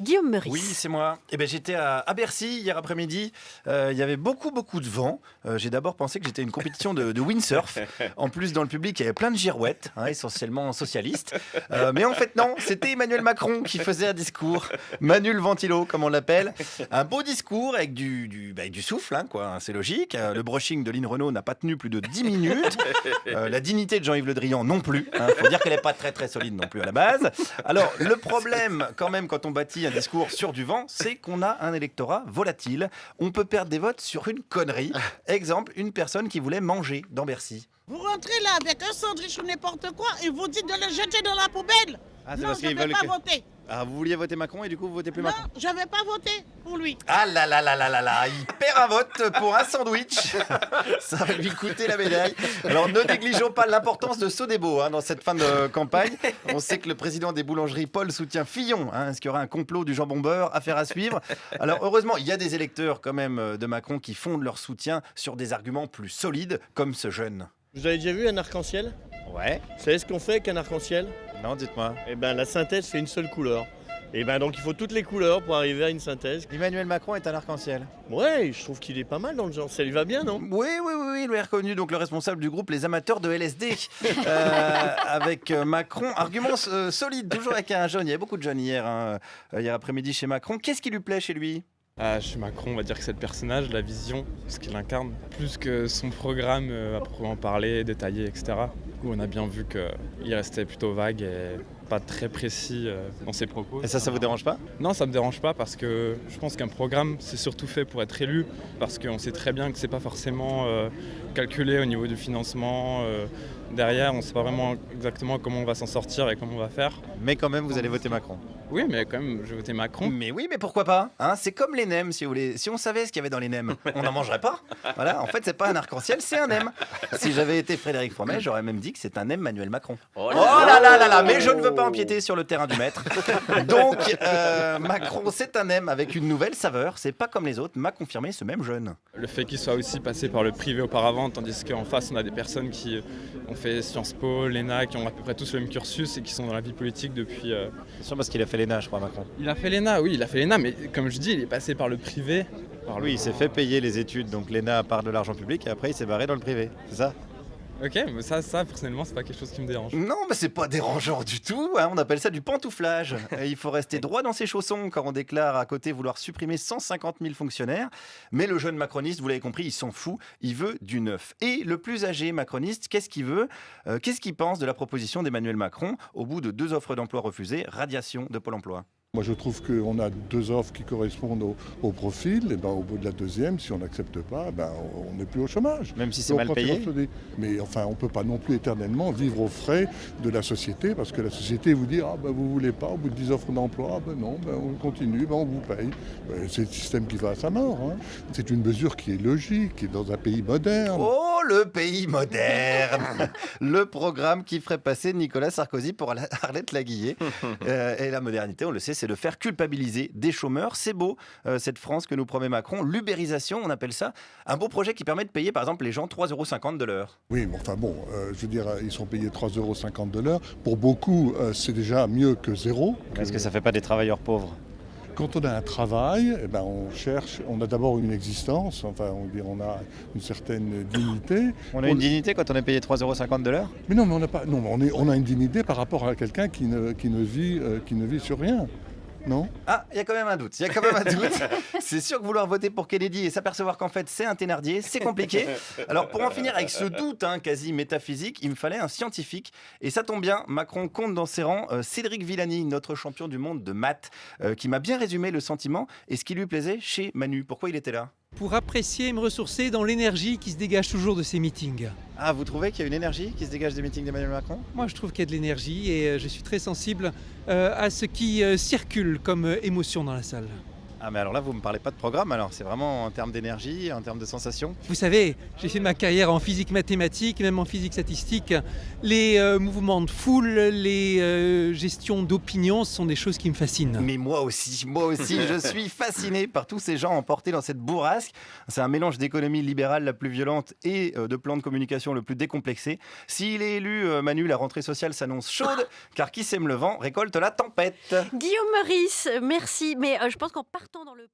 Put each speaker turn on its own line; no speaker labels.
Guillaume Meurice.
Oui, c'est moi. J'étais à Bercy hier après-midi. Il y avait beaucoup de vent. J'ai d'abord pensé que j'étais à une compétition de windsurf. En plus, dans le public, il y avait plein de girouettes, essentiellement socialistes. Mais en fait, non, c'était Emmanuel Macron qui faisait un discours. Manu le ventilo, comme on l'appelle. Un beau discours avec du souffle, c'est logique. Le brushing de Lynn Renault n'a pas tenu plus de 10 minutes. La dignité de Jean-Yves Le Drian non plus. Faut dire qu'elle n'est pas très solide non plus à la base. Alors, le problème, quand même, quand on bâtit un discours sur du vent, c'est qu'on a un électorat volatile. On peut perdre des votes sur une connerie. Exemple, une personne qui voulait manger dans Bercy.
Vous rentrez là avec un sandwich ou n'importe quoi et vous dites de le jeter dans la poubelle. Non, je ne vais pas voter.
Ah, vous vouliez voter Macron et du coup vous votez plus
Non,
Macron?
je ne vais pas voter pour lui.
Ah là là là là là là, il perd un vote pour un sandwich. Ça va lui coûter la médaille. Alors ne négligeons pas l'importance de Sodebo dans cette fin de campagne. On sait que le président des boulangeries, Paul, soutient Fillon. Est-ce qu'il y aura un complot du jambon beurre? Affaire à suivre. Alors heureusement, il y a des électeurs quand même de Macron qui fondent leur soutien sur des arguments plus solides, comme ce jeune.
Vous avez déjà vu un arc-en-ciel?
Ouais.
Vous savez ce qu'on fait avec un arc-en-ciel?
Non, dites-moi.
La synthèse fait une seule couleur. Donc il faut toutes les couleurs pour arriver à une synthèse.
Emmanuel Macron est un arc-en-ciel.
Ouais, je trouve qu'il est pas mal dans le genre. Ça lui va bien, non?
Oui, il est reconnu, donc le responsable du groupe Les Amateurs de LSD. Avec Macron, argument solide, toujours avec un jeune. Il y avait beaucoup de jeunes hier après-midi chez Macron. Qu'est-ce qui lui plaît chez lui?
Chez Macron, on va dire que c'est le personnage, la vision, ce qu'il incarne, plus que son programme à proprement parler, détaillé, etc. Du coup, on a bien vu qu'il restait plutôt vague et pas très précis dans ses propos.
Et ça vous dérange pas?
Non, ça me dérange pas parce que je pense qu'un programme, c'est surtout fait pour être élu, parce qu'on sait très bien que c'est pas forcément calculé au niveau du financement. Derrière, on sait pas vraiment exactement comment on va s'en sortir et comment on va faire.
Mais quand même, vous allez voter Macron.
Oui, mais quand même, je vais voter Macron.
Mais oui, mais pourquoi pas? C'est comme les nems, si vous voulez. Si on savait ce qu'il y avait dans les nems, on n'en mangerait pas. Voilà, en fait, c'est pas un arc-en-ciel, c'est un nem. Si j'avais été Frédéric Fromet, j'aurais même dit que c'est un nem Manuel Macron. Oh là là là là, mais je ne veux pas empiéter sur le terrain du maître. Donc, Macron, c'est un nem avec une nouvelle saveur. C'est pas comme les autres, m'a confirmé ce même jeune.
Le fait qu'il soit aussi passé par le privé auparavant, tandis qu'en face, on a des personnes qui ont fait Sciences Po, l'ENA, qui ont à peu près tous le même cursus et qui sont dans la vie politique depuis...
C'est sûr parce qu'il a fait l'ENA, je crois, Macron.
Il a fait l'ENA, oui, il a fait l'ENA, mais comme je dis, il est passé par le privé.
Oui, il s'est fait payer les études, donc l'ENA part de l'argent public et après il s'est barré dans le privé, c'est ça?
Ok, mais ça personnellement, c'est pas quelque chose qui me dérange.
Non, mais c'est pas dérangeant du tout. On appelle ça du pantouflage. Il faut rester droit dans ses chaussons quand on déclare à côté vouloir supprimer 150 000 fonctionnaires. Mais le jeune macroniste, vous l'avez compris, il s'en fout. Il veut du neuf. Et le plus âgé macroniste, qu'est-ce qu'il veut? Qu'est-ce qu'il pense de la proposition d'Emmanuel Macron au bout de 2 offres d'emploi refusées, radiation de Pôle emploi?
Moi, je trouve qu'on a 2 offres qui correspondent au profil. Et au bout de la deuxième, si on n'accepte pas, on n'est plus au chômage.
Même si c'est mal payé.
Mais enfin, on ne peut pas non plus éternellement vivre aux frais de la société, parce que la société vous dit vous ne voulez pas, au bout de 10 offres d'emploi, non, on continue, on vous paye. C'est le système qui va à sa mort. C'est une mesure qui est logique, qui est dans un pays moderne.
Oh, le pays moderne. Le programme qui ferait passer Nicolas Sarkozy pour Arlette Laguillet. Et la modernité, on le sait, c'est de faire culpabiliser des chômeurs. C'est beau, cette France que nous promet Macron. L'ubérisation, on appelle ça. Un beau projet qui permet de payer, par exemple, les gens 3,50 € de l'heure.
Oui, mais je veux dire, ils sont payés 3,50 € de l'heure. Pour beaucoup, c'est déjà mieux que zéro.
Est-ce que ça ne fait pas des travailleurs pauvres?
Quand on a un travail, on a d'abord une existence, on a une certaine dignité.
On a une dignité quand on est payé 3,50 € de l'heure?
Mais non, mais on n'a pas. Non, on a une dignité par rapport à quelqu'un qui ne vit sur rien. Non?
Ah, il y a quand même un doute. C'est sûr que vouloir voter pour Kennedy et s'apercevoir qu'en fait c'est un Thénardier, c'est compliqué. Alors pour en finir avec ce doute quasi métaphysique, il me fallait un scientifique. Et ça tombe bien, Macron compte dans ses rangs Cédric Villani, notre champion du monde de maths, qui m'a bien résumé le sentiment et ce qui lui plaisait chez Manu. Pourquoi il était là?
Pour apprécier et me ressourcer dans l'énergie qui se dégage toujours de ces meetings.
Ah, vous trouvez qu'il y a une énergie qui se dégage des meetings d'Emmanuel Macron?
Moi, je trouve qu'il y a de l'énergie et je suis très sensible à ce qui circule comme émotion dans la salle.
Ah mais alors là, vous me parlez pas de programme, alors c'est vraiment en termes d'énergie, en termes de sensations.
Vous savez, j'ai fait ma carrière en physique mathématique, même en physique statistique. Les mouvements de foule, les gestions d'opinion, ce sont des choses qui me fascinent.
Mais moi aussi, je suis fasciné par tous ces gens emportés dans cette bourrasque. C'est un mélange d'économie libérale la plus violente et de plan de communication le plus décomplexé. S'il est élu, Manu, la rentrée sociale s'annonce chaude, car qui sème le vent récolte la tempête.
Guillaume Meurice, merci. Mais je pense qu'en partant dans le